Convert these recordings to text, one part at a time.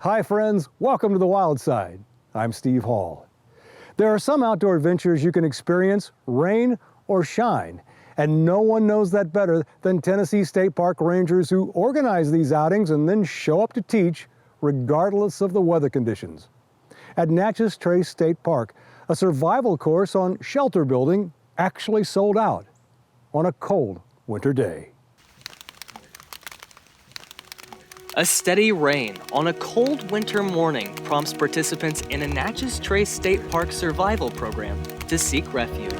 Hi friends, welcome to the Wild Side. I'm Steve Hall. There are some outdoor adventures you can experience, rain or shine, and no one knows that better than Tennessee State Park rangers who organize these outings and then show up to teach regardless of the weather conditions. At Natchez Trace State Park, a survival course on shelter building actually sold out on a cold winter day. A steady rain on a cold winter morning prompts participants in a Natchez Trace State Park survival program to seek refuge.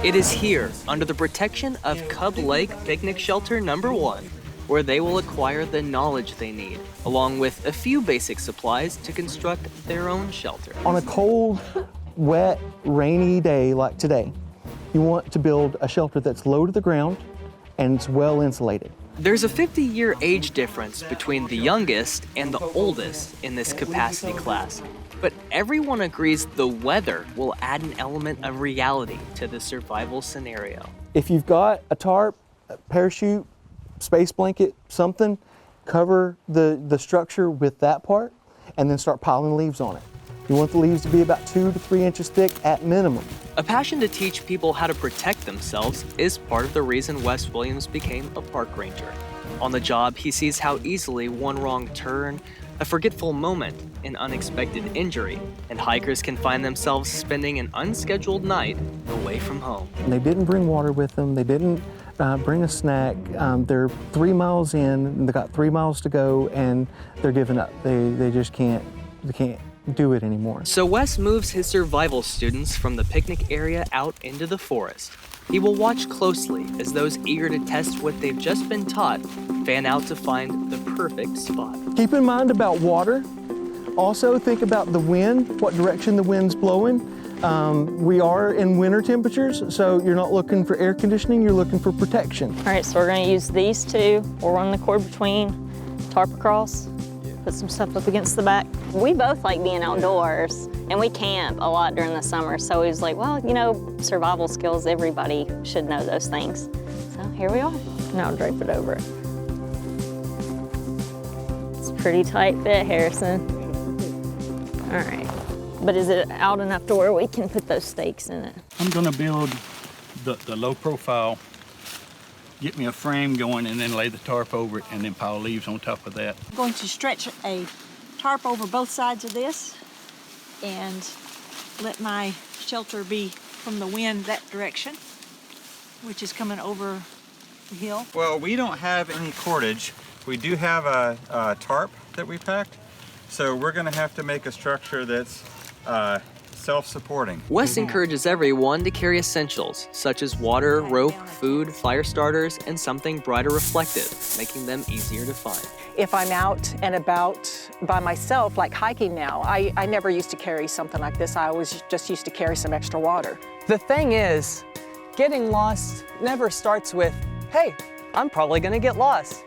It is here, under the protection of Cub Lake Picnic Shelter Number 1, where they will acquire the knowledge they need, along with a few basic supplies to construct their own shelter. On a cold, wet, rainy day like today, you want to build a shelter that's low to the ground and it's well insulated. There's a 50-year age difference between the youngest and the oldest in this capacity class, but everyone agrees the weather will add an element of reality to the survival scenario. If you've got a tarp, a parachute, space blanket, something, cover the structure with that part and then start piling leaves on it. You want the leaves to be about 2 to 3 inches thick at minimum. A passion to teach people how to protect themselves is part of the reason Wes Williams became a park ranger. On the job, he sees how easily one wrong turn, a forgetful moment, an unexpected injury, and hikers can find themselves spending an unscheduled night away from home. And they didn't bring water with them, they didn't bring a snack. They're 3 miles in, and they got 3 miles to go, and they're giving up. They just can't do it anymore. So Wes moves his survival students from the picnic area out into the forest. He will watch closely as those eager to test what they've just been taught fan out to find the perfect spot. Keep in mind about water. Also think about the wind, what direction the wind's blowing. We are in winter temperatures, so you're not looking for air conditioning, you're looking for protection. All right, so we're gonna use these two. We'll run the cord between, tarp across, put some stuff up against the back. We both like being outdoors, and we camp a lot during the summer, so he was like, well, you know, survival skills, everybody should know those things. So here we are. Now drape it over. It's a pretty tight fit, Harrison. All right, but is it out enough to where we can put those stakes in it? I'm gonna build the low profile, get me a frame going, and then lay the tarp over it and then pile leaves on top of that. I'm going to stretch a tarp over both sides of this and let my shelter be from the wind that direction, which is coming over the hill. Well, we don't have any cordage. We do have a tarp that we packed, so we're gonna have to make a structure that's self-supporting. Wes encourages everyone to carry essentials such as water, rope, food, fire starters, and something brighter reflective, making them easier to find. If I'm out and about by myself, like hiking now, I never used to carry something like this. I always just used to carry some extra water. The thing is, getting lost never starts with, hey, I'm probably gonna get lost.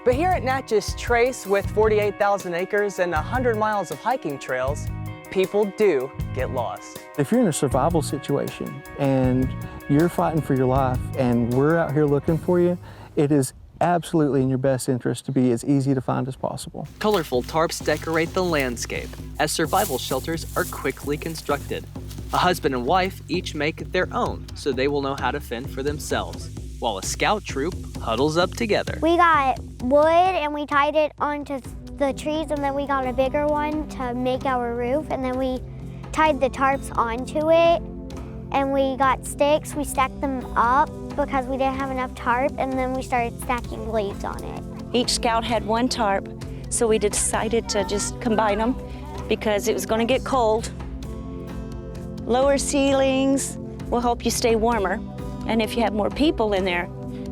But here at Natchez Trace, with 48,000 acres and 100 miles of hiking trails, people do get lost. If you're in a survival situation and you're fighting for your life and we're out here looking for you, it is absolutely in your best interest to be as easy to find as possible. Colorful tarps decorate the landscape as survival shelters are quickly constructed. A husband and wife each make their own so they will know how to fend for themselves, while a scout troop huddles up together. We got wood and we tied it onto the trees, and then we got a bigger one to make our roof, and then we tied the tarps onto it, and we got sticks. We stacked them up because we didn't have enough tarp, and then we started stacking leaves on it. Each scout had one tarp, so we decided to just combine them because it was going to get cold. Lower ceilings will help you stay warmer, and if you have more people in there,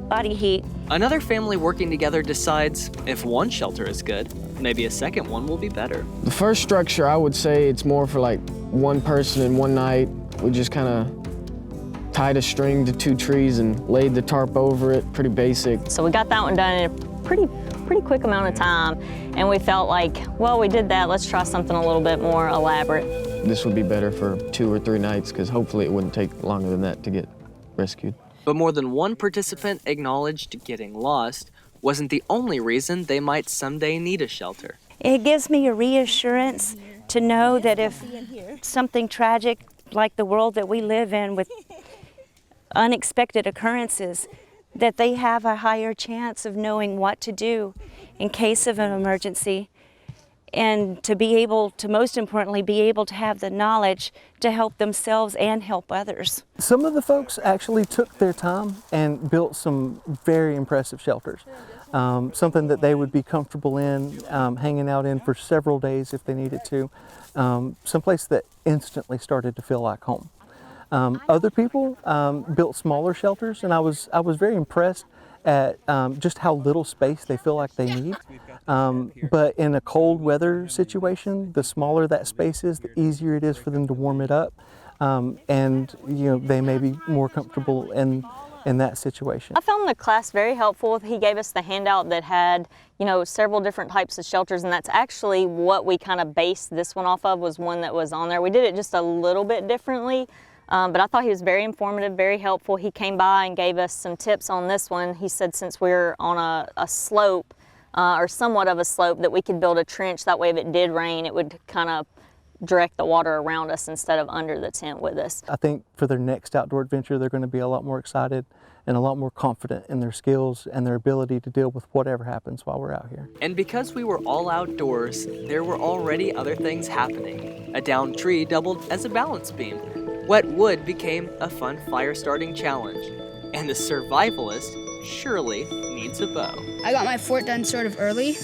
body heat. Another family working together decides if one shelter is good, maybe a second one will be better. The first structure, I would say it's more for like one person in one night. We just kind of tied a string to 2 trees and laid the tarp over it, pretty basic. So we got that one done in a pretty quick amount of time, and we felt like, well, we did that, let's try something a little bit more elaborate. This would be better for 2 or 3 nights because hopefully it wouldn't take longer than that to get rescued. But more than one participant acknowledged getting lost wasn't the only reason they might someday need a shelter. It gives me a reassurance to know that if something tragic like the world that we live in with unexpected occurrences, that they have a higher chance of knowing what to do in case of an emergency, and to be able to, most importantly, be able to have the knowledge to help themselves and help others. Some of the folks actually took their time and built some very impressive shelters. Something that they would be comfortable in, hanging out in for several days if they needed to. Someplace that instantly started to feel like home. Other people built smaller shelters, and I was very impressed at just how little space they feel like they need. But in a cold weather situation, the smaller that space is, the easier it is for them to warm it up, and they may be more comfortable in that situation. I found the class very helpful. He gave us the handout that had, several different types of shelters, and that's actually what we kind of based this one off of, was one that was on there. We did it just a little bit differently, but I thought he was very informative, very helpful. He came by and gave us some tips on this one. He said since we're on a slope, or somewhat of a slope, that we could build a trench. That way if it did rain, it would kind of direct the water around us instead of under the tent with us. I think for their next outdoor adventure, they're going to be a lot more excited and a lot more confident in their skills and their ability to deal with whatever happens while we're out here. And because we were all outdoors, there were already other things happening. A downed tree doubled as a balance beam. Wet wood became a fun fire starting challenge. And the survivalist surely needs a bow. I got my fort done sort of early,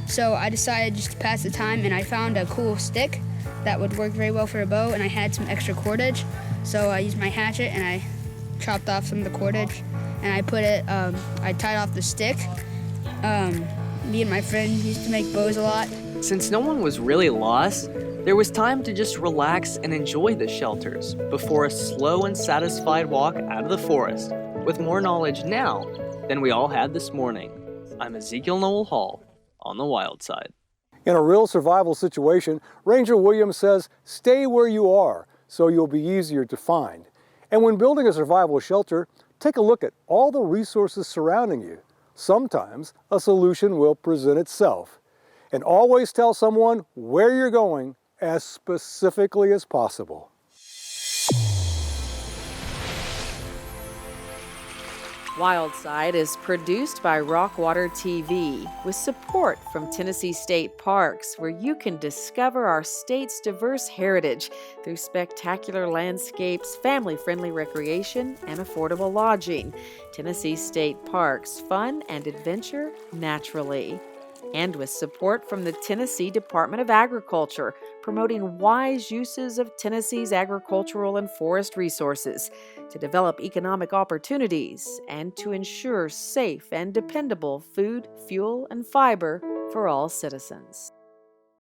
so I decided just to pass the time, and I found a cool stick that would work very well for a bow, and I had some extra cordage, so I used my hatchet and I chopped off some of the cordage, and I put it, I tied off the stick. Me and my friend used to make bows a lot. Since no one was really lost, there was time to just relax and enjoy the shelters before a slow and satisfied walk out of the forest, with more knowledge now than we all had this morning. I'm Ezekiel Noel Hall on the Wild Side. In a real survival situation, Ranger Williams says, stay where you are so you'll be easier to find. And when building a survival shelter, take a look at all the resources surrounding you. Sometimes a solution will present itself. And always tell someone where you're going as specifically as possible. Wildside is produced by Rockwater TV with support from Tennessee State Parks, where you can discover our state's diverse heritage through spectacular landscapes, family-friendly recreation, and affordable lodging. Tennessee State Parks, fun and adventure naturally. And with support from the Tennessee Department of Agriculture, promoting wise uses of Tennessee's agricultural and forest resources to develop economic opportunities and to ensure safe and dependable food, fuel, and fiber for all citizens.